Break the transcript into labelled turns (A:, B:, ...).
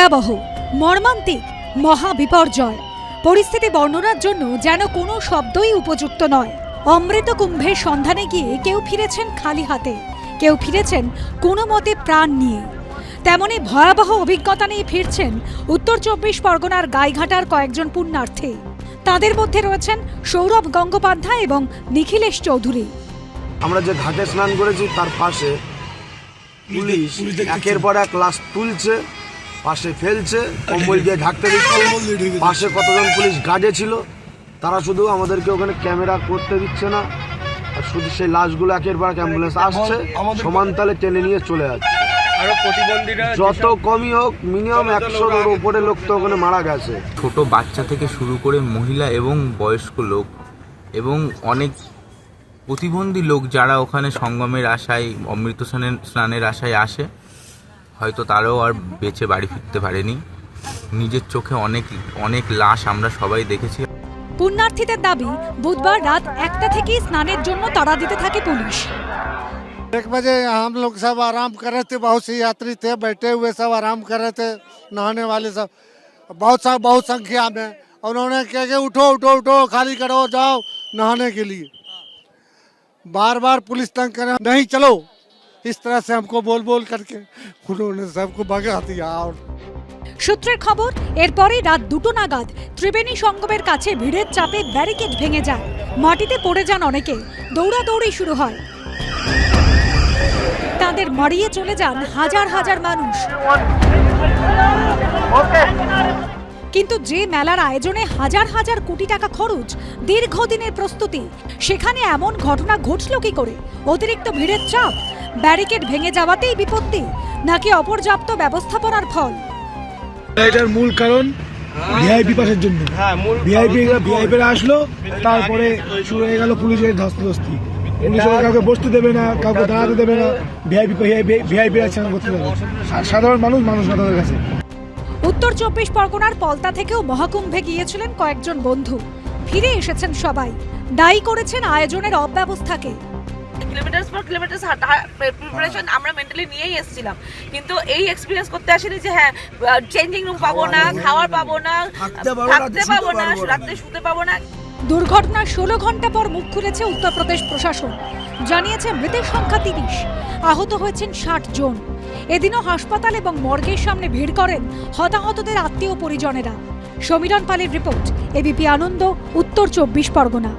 A: ভয়াবহ, মর্মান্তিক, মহা বিপর্যয়। পরিস্থিতি বর্ণনার জন্য যেন কোনো শব্দই উপযুক্ত নয়। অমৃত কুম্ভের সন্ধানে গিয়ে কেউ ফিরেছেন খালি হাতে, কেউ ফিরেছেন কোনো মতে প্রাণ নিয়ে। তেমনি ভয়াবহ অভিজ্ঞতা নিয়ে ফিরছেন উত্তর 24 পরগনার গাইঘাটার কয়েকজন পুণ্যার্থী। তাদের মধ্যে রয়েছেন সৌরভ গঙ্গোপাধ্যায় এবং নিখিলেশ চৌধুরী।
B: আমরা যে ঘাটে স্নান করেছি তার পাশে পুলিশ একের পর এক লাশ তুলছে, পাশে ফেলছে, কম্বল দিয়ে ঢাকতে দিচ্ছে। পাশে কতজন পুলিশ গার্ডে ছিল, তারা শুধু আমাদেরকে ওখানে ক্যামেরা করতে দিচ্ছে না, আর শুধু সেই লাশগুলো একের পর এক অ্যাম্বুলেন্স আসছে, সমানতালে টেনে নিয়ে চলে যাচ্ছে। যত কমই হোক মিনিমাম 100-এর উপরে লোক তো ওখানে মারা গেছে।
C: ছোট বাচ্চা থেকে শুরু করে মহিলা এবং বয়স্ক লোক এবং অনেক প্রতিবন্ধী লোক যারা ওখানে সঙ্গমের আশায়, অমৃত স্নানের আশায় আসে, হয়তো তারাও আর বেঁচে বাড়ি ফিরতে পারেনি। নিজের চোখে অনেক লাশ আমরা সবাই দেখেছি।
A: পুণ্যার্থীদের দাবি, বুধবার রাত 1টা থেকেই স্নানের জন্য তাড়া দিতে থাকে পুলিশ।
D: 1 बजे हम लोग सब आराम कर रहे थे, बहुत से यात्री थे बैठे हुए, सब आराम कर रहे थे, नहाने वाले सब बहुत संख्या में। उन्होंने कहा कि उठो उठो उठो, खाली करो, जाओ नहाने के लिए। बार बार पुलिस तंग करे, नहीं चलो, इस तरह से हमको बोल बोल करके उन्होंने सबको भगा दिया। और
A: সূত্রের খবর, এরপরই রাত 2টো নাগাদ ত্রিবেণী সঙ্গমের কাছে ভিড়ের চাপে ব্যারিকেড ভেঙে যায়, মাটিতে পড়ে যান অনেকে, দৌড়াদৌড়ি শুরু হয়। তাদের মারিয়ে চলে যান হাজার হাজার মানুষ। কিন্তু যে মেলার আয়োজনে হাজার হাজার কোটি টাকা খরচ, দীর্ঘদিনের প্রস্তুতি, সেখানে এমন ঘটনা ঘটল কি করে? অতিরিক্ত ভিড়ের চাপ, ব্যারিকেড ভেঙে যাওয়াতেই বিপত্তি, নাকি অপর্যাপ্ত ব্যবস্থাপনার ফল?
E: এটার মূল কারণ ভিআইপি পাসের জন্য। ভিআইপিরা আসলো, তারপরে শুরু হয়ে গেল পুলিশের ধস্তাধস্তি। পুলিশ কাউকে বসতে দেবে না, কাউকে দাঁড়াতে দেবে না, ভিআইপি আচরণ করতে দেবে। সাধারণ মানুষ না তাদের কাছে।
A: উত্তর 24 পরগনার পলতা থেকেও মহাকুম্ভে গিয়েছিলেন কয়েকজন বন্ধু, ফিরে এসেছেন সবাই, দায়ী করেছেন আয়োজনের অব্যবস্থাকে।
F: কিলোমিটার প্রিপারেশন আমরা মেন্টালি নিয়েই এসেছিলাম, কিন্তু এই এক্সপিরিয়েন্স করতে আসেনি যে হ্যাঁ চেঞ্জিং রুম পাবো না, খাওয়ার পাবো না, থাকতে পাবো না, রাত্রে শুতে পাবো না।
A: দুর্ঘটনার 16 ঘন্টা পর মুখ খুলেছে উত্তরপ্রদেশ প্রশাসন, জানিয়েছে মৃতের সংখ্যা 30, আহত হয়েছেন 60 জন। এদিনও হাসপাতাল এবং মর্গের সামনে ভিড় করেন হতাহতদের আত্মীয় পরিজনেরা। সমীরণ পালের রিপোর্ট, এবিপি আনন্দ, উত্তর 24 পরগনা।